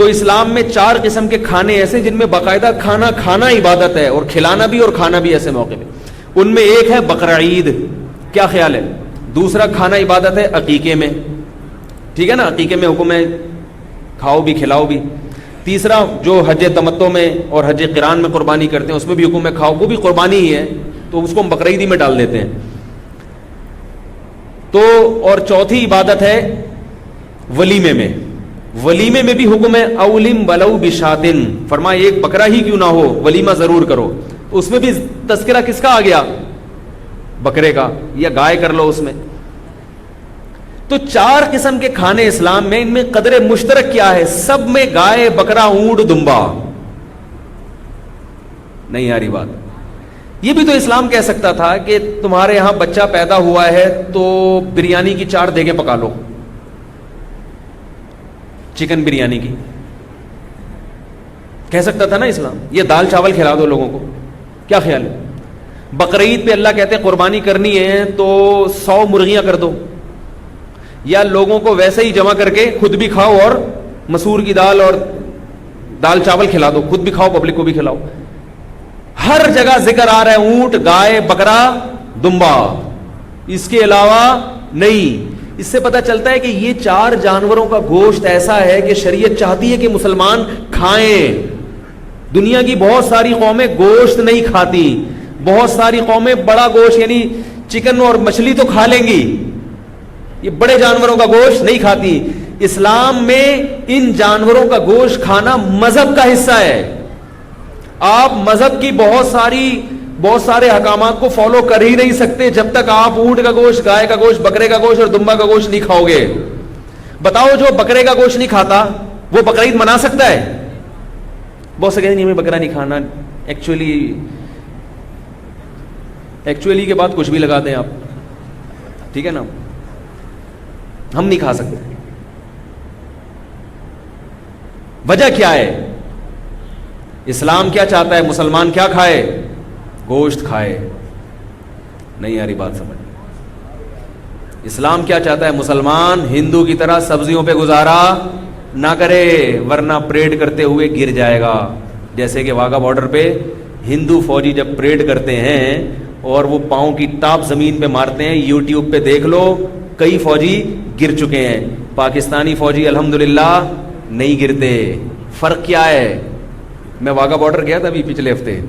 تو اسلام میں 4 قسم کے کھانے ایسے جن میں باقاعدہ کھانا عبادت ہے، اور کھلانا بھی اور کھانا بھی ایسے موقع پہ۔ ان میں ایک ہے بقرہ عید، کیا خیال ہے؟ دوسرا کھانا عبادت ہے عقیقے میں، ٹھیک ہے نا، عقیقے میں حکم ہے کھاؤ بھی کھلاؤ بھی۔ تیسرا جو حج تمتع میں اور حج قران میں قربانی کرتے ہیں اس میں بھی حکم ہے کھاؤ، وہ بھی قربانی ہی ہے، تو اس کو ہم بقرہ عید میں ڈال دیتے ہیں۔ تو اور چوتھی عبادت ہے ولیمے میں، ولیمے میں بھی حکم ہے اولم ولو بشاتن، فرمایا ایک بکرا ہی کیوں نہ ہو ولیمہ ضرور کرو۔ اس میں بھی تذکرہ کس کا آ گیا؟ بکرے کا، یا گائے کر لو اس میں۔ تو 4 قسم کے کھانے اسلام میں، ان میں قدر مشترک کیا ہے؟ سب میں گائے، بکرا، اونٹ، دمبا۔ نہیں آ رہی بات؟ یہ بھی تو اسلام کہہ سکتا تھا کہ تمہارے یہاں بچہ پیدا ہوا ہے تو بریانی کی 4 دیگیں پکا لو، چکن بریانی کی، کہہ سکتا تھا نا اسلام، یہ دال چاول کھلا دو لوگوں کو۔ کیا خیال ہے؟ بقرعید پہ اللہ کہتے ہیں قربانی کرنی ہے تو 100 مرغیاں کر دو، یا لوگوں کو ویسے ہی جمع کر کے خود بھی کھاؤ اور مسور کی دال اور دال چاول کھلا دو، خود بھی کھاؤ پبلک کو بھی کھلاؤ۔ ہر جگہ ذکر آ رہا ہے اونٹ، گائے، بکرا، دمبا، اس کے علاوہ نہیں۔ اس سے پتہ چلتا ہے کہ یہ 4 جانوروں کا گوشت ایسا ہے کہ شریعت چاہتی ہے کہ مسلمان کھائیں۔ دنیا کی بہت ساری قومیں گوشت نہیں کھاتی، بہت ساری قومیں بڑا گوشت یعنی چکن اور مچھلی تو کھا لیں گی، یہ بڑے جانوروں کا گوشت نہیں کھاتی۔ اسلام میں ان جانوروں کا گوشت کھانا مذہب کا حصہ ہے۔ آپ مذہب کی بہت سارے احکامات کو فالو کر ہی نہیں سکتے جب تک آپ اونٹ کا گوشت، گائے کا گوشت، بکرے کا گوشت اور دمبا کا گوشت نہیں کھاؤ گے۔ بتاؤ جو بکرے کا گوشت نہیں کھاتا وہ بقرعید منا سکتا ہے؟ بہت سے کہتے ہیں ہمیں بکرا نہیں کھانا، ایکچولی کے بعد کچھ بھی لگا دیں آپ، ٹھیک ہے نا، ہم نہیں کھا سکتے۔ وجہ کیا ہے؟ اسلام کیا چاہتا ہے؟ مسلمان کیا کھائے؟ گوشت کھائے۔ نہیں آ رہی بات سمجھ؟ اسلام کیا چاہتا ہے؟ مسلمان ہندو کی طرح سبزیوں پہ گزارا نہ کرے ورنہ پریڈ کرتے ہوئے گر جائے گا۔ جیسے کہ واگا بارڈر پہ ہندو فوجی جب پریڈ کرتے ہیں اور وہ پاؤں کی ٹاپ زمین پہ مارتے ہیں، یوٹیوب پہ دیکھ لو، کئی فوجی گر چکے ہیں۔ پاکستانی فوجی الحمدللہ نہیں گرتے۔ فرق کیا ہے؟ میں واگا بارڈر گیا تھا ابھی پچھلے ہفتے،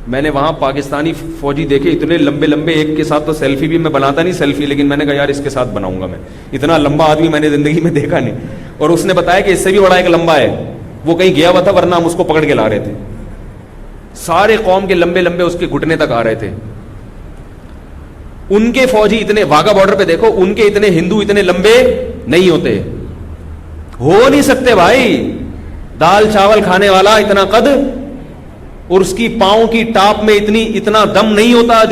میں نے وہاں پاکستانی فوجی دیکھے اتنے لمبے لمبے، ایک کے ساتھ تو سیلفی بھی میں بناتا نہیں سیلفی، لیکن میں نے کہا یار اس کے ساتھ بناؤں گا میں، اتنا لمبا آدمی میں نے زندگی میں دیکھا نہیں۔ اور اس نے بتایا کہ اس سے بھی بڑا ایک لمبا ہے، وہ کہیں گیا ہوا تھا ورنہ ہم اس کو پکڑ کے لا رہے تھے۔ سارے قوم کے لمبے لمبے اس کے گھٹنے تک آ رہے تھے۔ ان کے فوجی اتنے، واگا بارڈر پہ دیکھو، ان کے اتنے ہندو اتنے لمبے نہیں ہوتے، ہو نہیں سکتے بھائی۔ دال چاول کھانے والا اتنا قد اور اس کی پاؤں کی ٹاپ میں اتنا دم نہیں ہوتا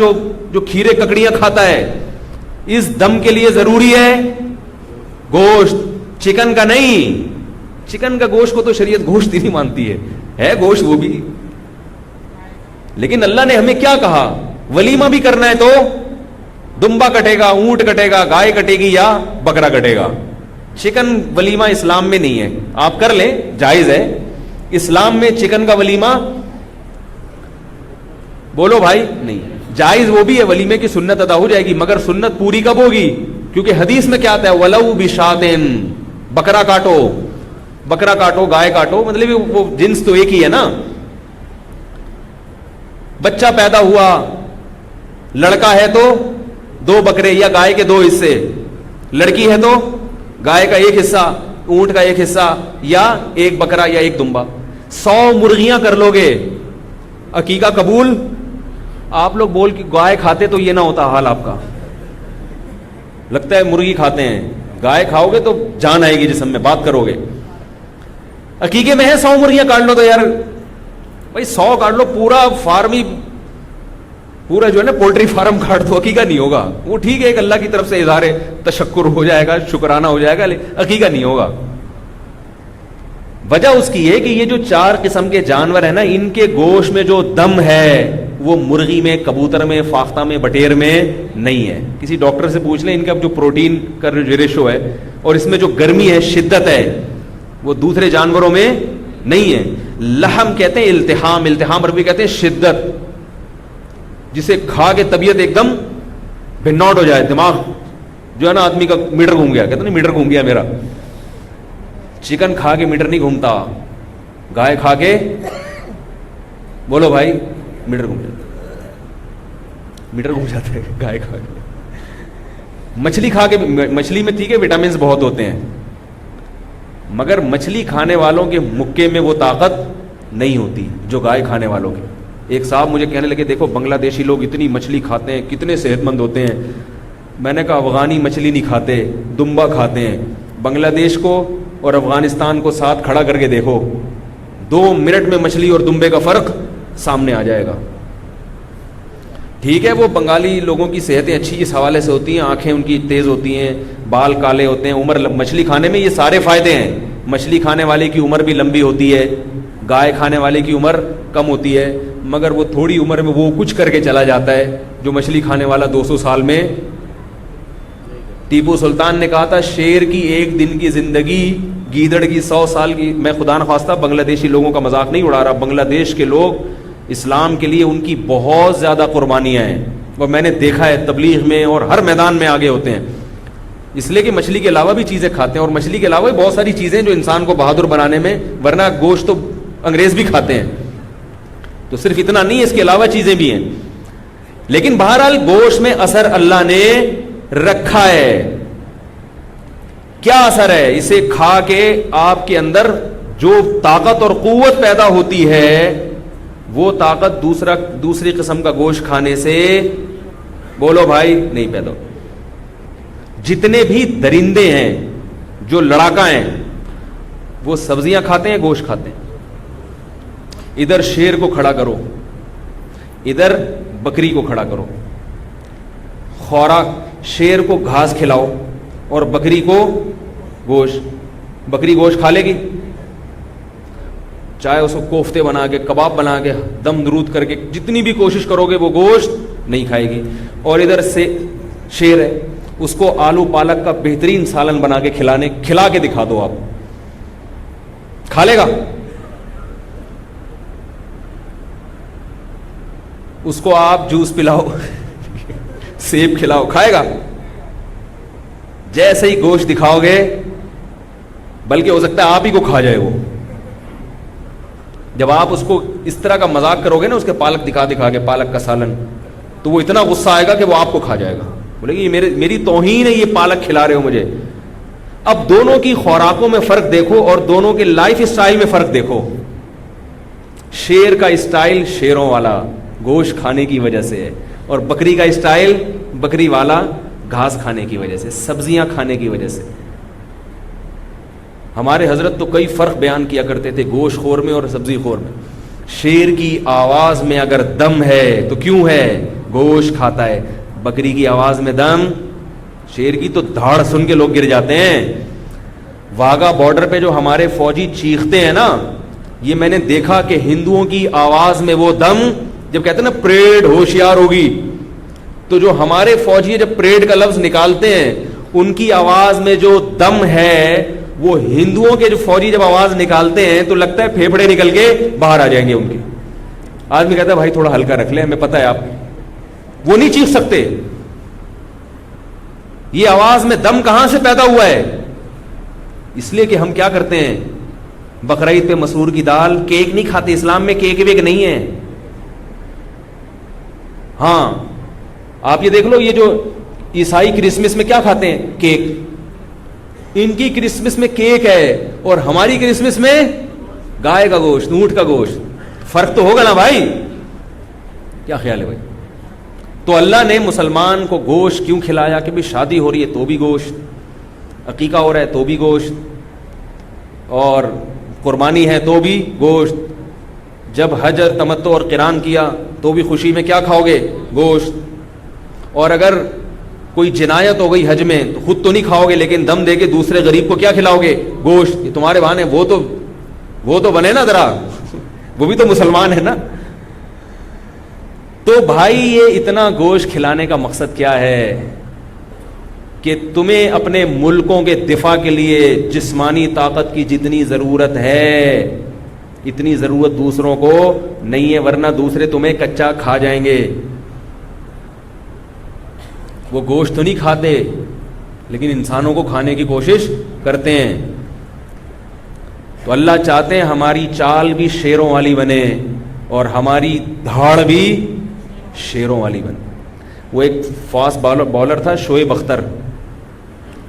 جو کھیرے ککڑیاں کھاتا ہے۔ اس دم کے لیے ضروری ہے گوشت، چکن کا نہیں۔ چکن کا گوشت کو تو شریعت گوشت ہی نہیں مانتی ہے گوشت وہ بھی۔ لیکن اللہ نے ہمیں کیا کہا؟ ولیمہ بھی کرنا ہے تو دمبا کٹے گا، اونٹ کٹے گا، گائے کٹے گی یا بکرا کٹے گا۔ چکن ولیمہ اسلام میں نہیں ہے، آپ کر لیں جائز ہے۔ اسلام میں چکن کا ولیمہ بولو بھائی نہیں جائز، وہ بھی ہے، ولیمے کی سنت ادا ہو جائے گی، مگر سنت پوری کب ہوگی؟ کیونکہ حدیث میں کیا آتا ہے؟ ولو بشاتن، بکرا کاٹو، بکرا کاٹو، گائے کاٹو، مطلب وہ جنس تو ایک ہی ہے نا۔ بچہ پیدا ہوا، لڑکا ہے تو 2 بکرے یا گائے کے 2 حصے، لڑکی ہے تو گائے کا 1 حصہ، اونٹ کا 1 حصہ، یا 1 بکرا یا 1 دمبا۔ 100 مرغیاں کر لو گے، عقیقہ قبول۔ آپ لوگ بول کہ گائے کھاتے تو یہ نہ ہوتا حال آپ کا، لگتا ہے مرغی کھاتے ہیں، گائے کھاؤ گے تو جان آئے گی جسم میں، بات کرو گے۔ عقیقے میں ہے 100 مرغیاں کاٹ لو تو یار بھائی 100 کاٹ لو، پورا فارم ہی، پورا جو ہے نا پولٹری فارم کاٹ دو، عقیقہ نہیں ہوگا۔ وہ ٹھیک ہے ایک اللہ کی طرف سے اظہار تشکر ہو جائے گا، شکرانہ ہو جائے گا، لیکن عقیقہ نہیں ہوگا۔ وجہ اس کی ہے کہ یہ جو 4 قسم کے جانور ہیں نا، ان کے گوشت میں جو دم ہے وہ مرغی میں، کبوتر میں، فاختہ میں، بٹیر میں نہیں ہے۔ کسی ڈاکٹر سے پوچھ لیں ان کا جو پروٹین کا ریشو ہے اور اس میں جو گرمی ہے، شدت ہے، وہ دوسرے جانوروں میں نہیں ہے. لحم کہتے ہیں التحام, التحام عربی کہتے ہیں شدت, جسے کھا کے طبیعت ایک دم بھناٹ ہو جائے, دماغ جو ہے نا آدمی کا میٹر گھوم گیا, کہتے ہیں میٹر گھوم گیا میرا. چکن کھا کے میٹر نہیں گھومتا, گائے کھا کے بولو بھائی میٹر گھوم جاتا, میٹر گھوم جاتا ہے گائے کھا کے. مچھلی کھا کے, مچھلی میں ٹھیک ہے وٹامنس بہت ہوتے ہیں, مگر مچھلی کھانے والوں کے مکے میں وہ طاقت نہیں ہوتی جو گائے کھانے والوں کی. ایک صاحب مجھے کہنے لگے دیکھو بنگلہ دیشی لوگ اتنی مچھلی کھاتے ہیں, کتنے صحت مند ہوتے ہیں. میں نے کہا افغانی مچھلی نہیں کھاتے, دمبا کھاتے ہیں. بنگلہ دیش کو اور افغانستان کو ساتھ کھڑا کر کے دیکھو, 2 منٹ میں مچھلی اور دمبے کا فرق سامنے آ جائے گا. ٹھیک ہے وہ بنگالی لوگوں کی صحتیں اچھی اس حوالے سے ہوتی ہیں, آنکھیں ان کی تیز ہوتی ہیں, بال کالے ہوتے ہیں, عمر مچھلی کھانے میں یہ سارے فائدے ہیں. مچھلی کھانے والے کی عمر بھی لمبی ہوتی ہے, گائے کھانے والے کی عمر کم ہوتی ہے, مگر وہ تھوڑی عمر میں وہ کچھ کر کے چلا جاتا ہے جو مچھلی کھانے والا 200 سال میں. ٹیپو سلطان نے کہا تھا شیر کی 1 دن کی زندگی گیدڑ کی 100 سال کی. میں خدا نخواستہ بنگلہ دیشی لوگوں کا مذاق نہیں اڑا رہا, بنگلہ دیش کے لوگ اسلام کے لیے ان کی بہت زیادہ قربانیاں ہیں, اور میں نے دیکھا ہے تبلیغ میں اور ہر میدان میں آگے ہوتے ہیں, اس لیے کہ مچھلی کے علاوہ بھی چیزیں کھاتے ہیں, اور مچھلی کے علاوہ بھی بہت ساری چیزیں جو انسان کو بہادر بنانے میں, ورنہ گوشت تو انگریز بھی کھاتے ہیں, تو صرف اتنا نہیں, اس کے علاوہ چیزیں بھی ہیں. لیکن بہرحال گوشت میں اثر اللہ نے رکھا ہے. کیا اثر ہے؟ اسے کھا کے آپ کے اندر جو طاقت اور قوت پیدا ہوتی ہے وہ طاقت دوسری قسم کا گوشت کھانے سے بولو بھائی نہیں پیدا. جتنے بھی درندے ہیں جو لڑاکا ہیں وہ سبزیاں کھاتے ہیں, گوشت کھاتے ہیں. ادھر شیر کو کھڑا کرو, ادھر بکری کو کھڑا کرو, خوراک شیر کو گھاس کھلاؤ اور بکری کو گوشت. بکری گوشت کھا لے گی؟ چاہے اس کو کوفتے بنا کے, کباب بنا کے, دم درود کر کے جتنی بھی کوشش کرو گے وہ گوشت نہیں کھائے گی. اور ادھر سے شیر ہے, اس کو آلو پالک کا بہترین سالن بنا کے کھلا کے دکھا دو, آپ کھا لے گا؟ اس کو آپ جوس پلاؤ, سیب کھلاؤ, کھائے گا؟ جیسے ہی گوشت دکھاؤ گے, بلکہ ہو سکتا ہے آپ ہی کو کھا جائے وہ. جب آپ اس کو اس طرح کا مذاق کرو گے نا, اس کے پالک دکھا کے پالک کا سالن, تو وہ اتنا غصہ آئے گا کہ وہ آپ کو کھا جائے گا, بولے گی یہ میری توہین ہے, یہ پالک کھلا رہے ہو مجھے. اب دونوں کی خوراکوں میں فرق دیکھو اور دونوں کے لائف اسٹائل میں فرق دیکھو. شیر کا اسٹائل شیروں والا گوشت کھانے کی وجہ سے ہے, اور بکری کا اسٹائل بکری والا گھاس کھانے کی وجہ سے, سبزیاں کھانے کی وجہ سے. ہمارے حضرت تو کئی فرق بیان کیا کرتے تھے گوشت خور میں اور سبزی خور میں. شیر کی آواز میں اگر دم ہے تو کیوں ہے؟ گوشت کھاتا ہے. بکری کی آواز میں دم, شیر کی تو دھاڑ سن کے لوگ گر جاتے ہیں. واگا بارڈر پہ جو ہمارے فوجی چیختے ہیں نا, یہ میں نے دیکھا کہ ہندوؤں کی آواز میں وہ دم, جب کہتے ہیں نا پریڈ ہوشیار ہوگی, تو جو ہمارے فوجی جب پریڈ کا لفظ نکالتے ہیں ان کی آواز میں جو دم ہے, وہ ہندوؤں کے جو فوجی جب آواز نکالتے ہیں تو لگتا ہے پھیپھڑے نکل کے باہر آ جائیں گے ان کے. آدمی کہتا ہے بھائی تھوڑا ہلکا رکھ لیں, ہمیں پتہ ہے آپ وہ نہیں چیخ سکتے. یہ آواز میں دم کہاں سے پیدا ہوا ہے؟ اس لیے کہ ہم کیا کرتے ہیں, بقرعید پہ مسور کی دال, کیک نہیں کھاتے. اسلام میں کیک ویک نہیں ہے. ہاں آپ یہ دیکھ لو, یہ جو عیسائی کرسمس میں کیا کھاتے ہیں؟ کیک. ان کی کرسمس میں کیک ہے اور ہماری کرسمس میں گائے کا گوشت, اونٹ کا گوشت. فرق تو ہوگا نا بھائی, کیا خیال ہے بھائی؟ تو اللہ نے مسلمان کو گوشت کیوں کھلایا کہ بھی شادی ہو رہی ہے تو بھی گوشت, عقیقہ ہو رہا ہے تو بھی گوشت, اور قربانی ہے تو بھی گوشت, جب حج تمتع اور قران کیا تو بھی خوشی میں کیا کھاؤ گے؟ گوشت. اور اگر کوئی جنایت ہو گئی حج میں تو خود تو نہیں کھاؤ گے, لیکن دم دے کے دوسرے غریب کو کیا کھلاؤ گے؟ گوشت. یہ تمہارے بہانے وہ تو بنے نا ذرا, وہ بھی تو مسلمان ہے نا. تو بھائی یہ اتنا گوشت کھلانے کا مقصد کیا ہے کہ تمہیں اپنے ملکوں کے دفاع کے لیے جسمانی طاقت کی جتنی ضرورت ہے اتنی ضرورت دوسروں کو نہیں ہے، ورنہ دوسرے تمہیں کچا کھا جائیں گے. وہ گوشت تو نہیں کھاتے لیکن انسانوں کو کھانے کی کوشش کرتے ہیں. تو اللہ چاہتے ہیں ہماری چال بھی شیروں والی بنے اور ہماری دھاڑ بھی شیروں والی بنے. وہ ایک فاسٹ بالر تھا شعیب اختر.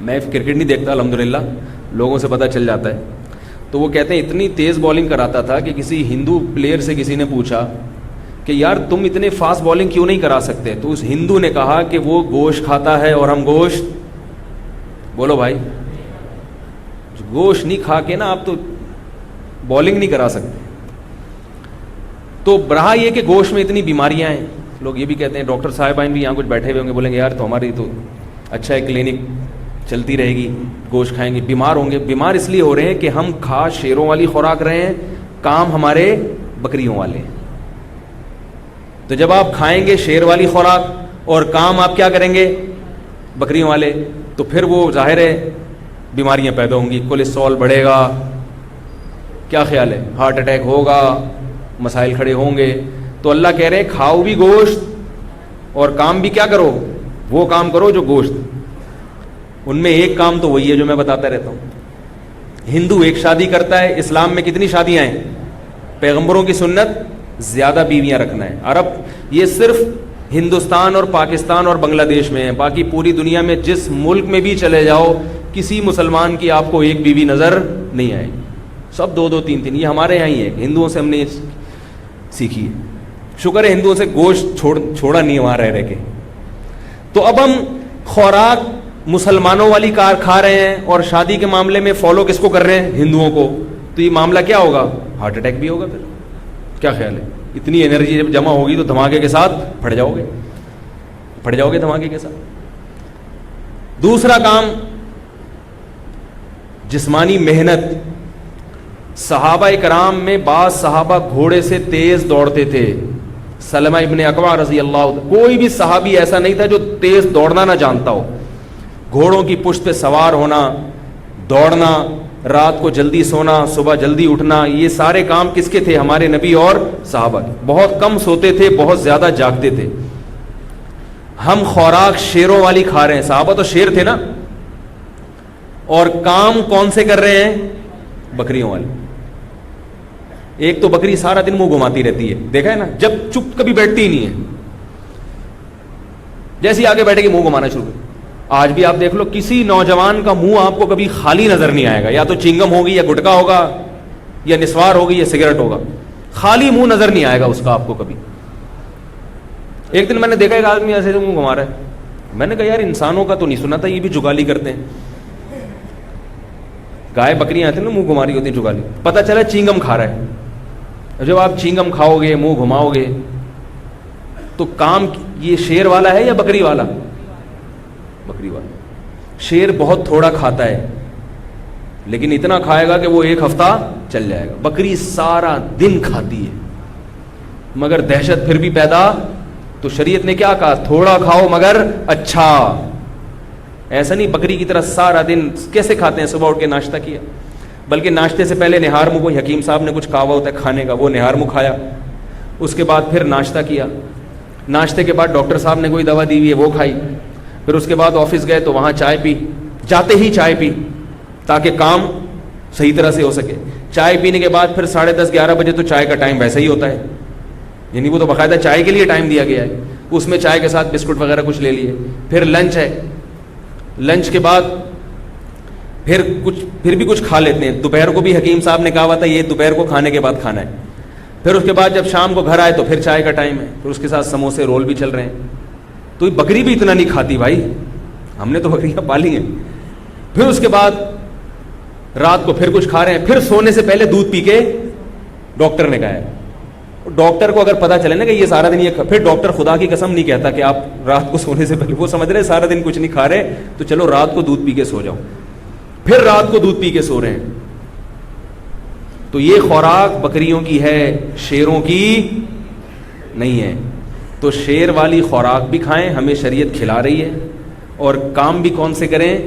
میں کرکٹ نہیں دیکھتا الحمدللہ، لوگوں سے پتہ چل جاتا ہے. تو وہ کہتے ہیں اتنی تیز بالنگ کراتا تھا کہ کسی ہندو پلیئر سے کسی نے پوچھا کہ یار تم اتنے فاسٹ بالنگ کیوں نہیں کرا سکتے؟ تو اس ہندو نے کہا کہ وہ گوشت کھاتا ہے اور ہم گوشت، بولو بھائی، گوشت نہیں کھا کے نا آپ تو بالنگ نہیں کرا سکتے. تو رہا یہ کہ گوشت میں اتنی بیماریاں ہیں. لوگ یہ بھی کہتے ہیں، ڈاکٹر صاحبان بھی یہاں کچھ بیٹھے ہوئے ہوں گے، بولیں گے یار تو ہماری تو اچھا ہے کلینک چلتی رہے گی، گوشت کھائیں گے بیمار ہوں گے. بیمار اس لیے ہو رہے ہیں کہ ہم کھا شیروں والی خوراک رہے ہیں، کام ہمارے بکریوں والے ہیں. تو جب آپ کھائیں گے شیر والی خوراک اور کام آپ کیا کریں گے بکریوں والے، تو پھر وہ ظاہر ہے بیماریاں پیدا ہوں گی، کولیسٹرول بڑھے گا، کیا خیال ہے، ہارٹ اٹیک ہوگا، مسائل کھڑے ہوں گے. تو اللہ کہہ رہے ہیں کھاؤ بھی گوشت اور کام بھی کیا کرو، وہ کام کرو جو گوشت. ان میں ایک کام تو وہی ہے جو میں بتاتا رہتا ہوں. ہندو ایک شادی کرتا ہے، اسلام میں کتنی شادیاں ہیں؟ پیغمبروں کی سنت زیادہ بیویاں رکھنا ہے. عرب یہ صرف ہندوستان اور پاکستان اور بنگلہ دیش میں ہے، باقی پوری دنیا میں جس ملک میں بھی چلے جاؤ کسی مسلمان کی آپ کو ایک بیوی نظر نہیں آئے گی، سب دو دو تین تین. یہ ہمارے یہاں ہی ہے، ہندوؤں سے ہم نے سیکھی ہے. شکر ہے ہندوؤں سے گوشت چھوڑا نہیں وہاں رہ کے. تو اب ہم خوراک مسلمانوں والی کار کھا رہے ہیں اور شادی کے معاملے میں فالو کس کو کر رہے ہیں؟ ہندوؤں کو. تو یہ معاملہ کیا ہوگا؟ ہارٹ اٹیک بھی ہوگا. پھر کیا خیال ہے؟ اتنی انرجی جب جمع ہوگی تو دھماکے کے ساتھ پھٹ جاؤ گے دھماکے کے ساتھ. دوسرا کام جسمانی محنت. صحابہ کرام میں بعض صحابہ گھوڑے سے تیز دوڑتے تھے. سلمہ ابن اکوع رضی اللہ عنہ، کوئی بھی صحابی ایسا نہیں تھا جو تیز دوڑنا نہ جانتا ہو. گھوڑوں کی پشت پہ سوار ہونا، دوڑنا، رات کو جلدی سونا، صبح جلدی اٹھنا، یہ سارے کام کس کے تھے؟ ہمارے نبی اور صحابہ کے. بہت کم سوتے تھے، بہت زیادہ جاگتے تھے. ہم خوراک شیروں والی کھا رہے ہیں. صحابہ تو شیر تھے نا، اور کام کون سے کر رہے ہیں؟ بکریوں والے. ایک تو بکری سارا دن منہ گھماتی رہتی ہے، دیکھا ہے نا، جب چپ کبھی بیٹھتی ہی نہیں ہے، جیسے ہی آگے بیٹھے گی منہ گھمانا شروع. آج بھی آپ دیکھ لو کسی نوجوان کا منہ آپ کو کبھی خالی نظر نہیں آئے گا، یا تو چنگم ہوگی یا گٹکا ہوگا یا نسوار ہوگی یا سگریٹ ہوگا، خالی منہ نظر نہیں آئے گا اس کا آپ کو کبھی. ایک دن میں نے دیکھا ایک آدمی ایسے منہ گھما رہا ہے. میں نے کہا یار انسانوں کا تو نہیں سنا تھا، یہ بھی جگالی کرتے ہیں. گائے بکریاں آتی ہیں نا منہ گھما رہی ہوتی ہیں، جگالی. پتہ چلا چنگم کھا رہا ہے. جب آپ چنگم کھاؤ گے، منہ گھماؤ گے، تو کام یہ شیر والا ہے یا بکری والا؟ بکری والا. شیر بہت تھوڑا کھاتا ہے لیکن اتنا کھائے گا کہ وہ ایک ہفتہ چل جائے گا. بکری سارا دن کھاتی ہے مگر دہشت پھر بھی پیدا. تو شریعت نے کیا کہا؟ تھوڑا کھاؤ مگر اچھا. ایسا نہیں بکری کی طرح سارا دن. کیسے کھاتے ہیں؟ صبح اٹھ کے ناشتہ کیا، بلکہ ناشتے سے پہلے نہار منہ. کوئی حکیم صاحب نے کچھ کہا ہوا ہوتا ہے کھانے کا، وہ نہار منہ کھایا، اس کے بعد پھر ناشتہ کیا، ناشتے کے بعد ڈاکٹر صاحب نے کوئی دوا دی ہوئی ہے وہ کھائی، پھر اس کے بعد آفس گئے تو وہاں چائے پی، جاتے ہی چائے پی تاکہ کام صحیح طرح سے ہو سکے. چائے پینے کے بعد پھر 10:30 11 بجے تو چائے کا ٹائم ویسے ہی ہوتا ہے، یعنی وہ تو باقاعدہ چائے کے لیے ٹائم دیا گیا ہے. اس میں چائے کے ساتھ بسکٹ وغیرہ کچھ لے لیے. پھر لنچ ہے، لنچ کے بعد پھر بھی کچھ کھا لیتے ہیں. دوپہر کو بھی حکیم صاحب نے کہا ہوا تھا یہ دوپہر کو کھانے کے بعد کھانا ہے. پھر اس کے بعد جب شام کو گھر آئے تو پھر چائے کا ٹائم ہے، پھر اس کے ساتھ سموسے رول بھی چل رہے ہیں. تو یہ بکری بھی اتنا نہیں کھاتی بھائی، ہم نے تو بکریاں پالی ہیں. پھر اس کے بعد رات کو پھر کچھ کھا رہے ہیں. پھر سونے سے پہلے دودھ پی کے ڈاکٹر نے کہا ہے. ڈاکٹر کو اگر پتا چلے نا کہ یہ سارا دن یہ، پھر ڈاکٹر خدا کی قسم نہیں کہتا کہ آپ رات کو سونے سے پہلے، وہ سمجھ رہے سارا دن کچھ نہیں کھا رہے تو چلو رات کو دودھ پی کے سو جاؤ. پھر رات کو دودھ پی کے سو رہے ہیں. تو یہ خوراک بکریوں کی ہے، شیروں کی نہیں ہے. تو شیر والی خوراک بھی کھائیں، ہمیں شریعت کھلا رہی ہے، اور کام بھی کون سے کریں؟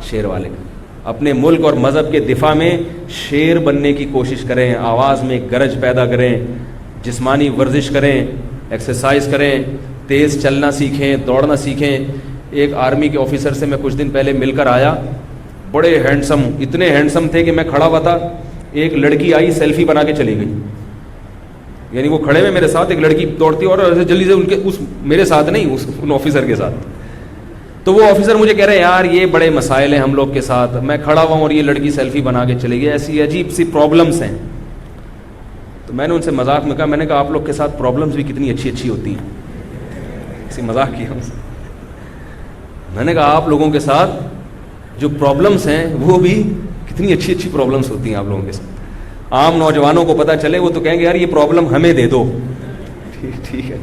شیر والے کا. اپنے ملک اور مذہب کے دفاع میں شیر بننے کی کوشش کریں, آواز میں گرج پیدا کریں, جسمانی ورزش کریں, ایکسرسائز کریں, تیز چلنا سیکھیں, دوڑنا سیکھیں. ایک آرمی کے آفیسر سے میں کچھ دن پہلے مل کر آیا, بڑے ہینڈسم, اتنے ہینڈسم تھے کہ میں کھڑا ہوا تھا, ایک لڑکی آئی سیلفی بنا کے چلی گئی. یعنی وہ کھڑے ہوئے میرے ساتھ, ایک لڑکی دوڑتی اور ایسے جلدی سے ان کے اس میرے ساتھ نہیں, ان آفیسر کے ساتھ. تو وہ آفیسر مجھے کہہ رہے ہیں یار یہ بڑے مسائل ہیں ہم لوگ کے ساتھ, میں کھڑا ہوا ہوں اور یہ لڑکی سیلفی بنا کے چلی گئی, ایسی عجیب سی پرابلمس ہیں. تو میں نے ان سے مذاق میں کہا, میں نے کہا آپ لوگ کے ساتھ پرابلمس بھی کتنی اچھی اچھی ہوتی ہیں. اسی مذاق کیا ان سے, میں نے کہا آپ لوگوں کے ساتھ جو پرابلمس ہیں وہ بھی کتنی اچھی اچھی پرابلمس ہوتی ہیں آپ لوگوں کے ساتھ. عام نوجوانوں کو پتہ چلے وہ تو کہیں گے یار یہ پرابلم ہمیں دے دو, ٹھیک ہے.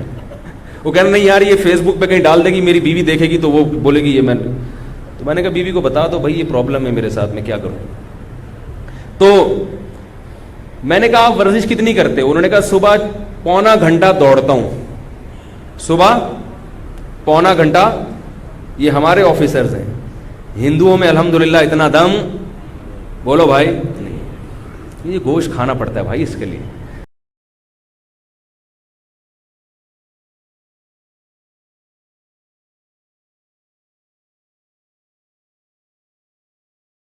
وہ کہنا نہیں یار یہ فیس بک پہ کہیں ڈال دے گی, میری بیوی دیکھے گی تو وہ بولے گی یہ میں. تو میں نے کہا بیوی کو بتا دو بھائی یہ پرابلم ہے میرے ساتھ, میں کیا کروں. تو میں نے کہا آپ ورزش کتنی کرتے ہو؟ انہوں نے کہا صبح پونا گھنٹہ دوڑتا ہوں, صبح پونا گھنٹہ. یہ ہمارے آفیسرز ہیں. ہندوؤں میں الحمدللہ اتنا دم بولو بھائی نہیں, یہ گوشت کھانا پڑتا ہے بھائی اس کے لیے.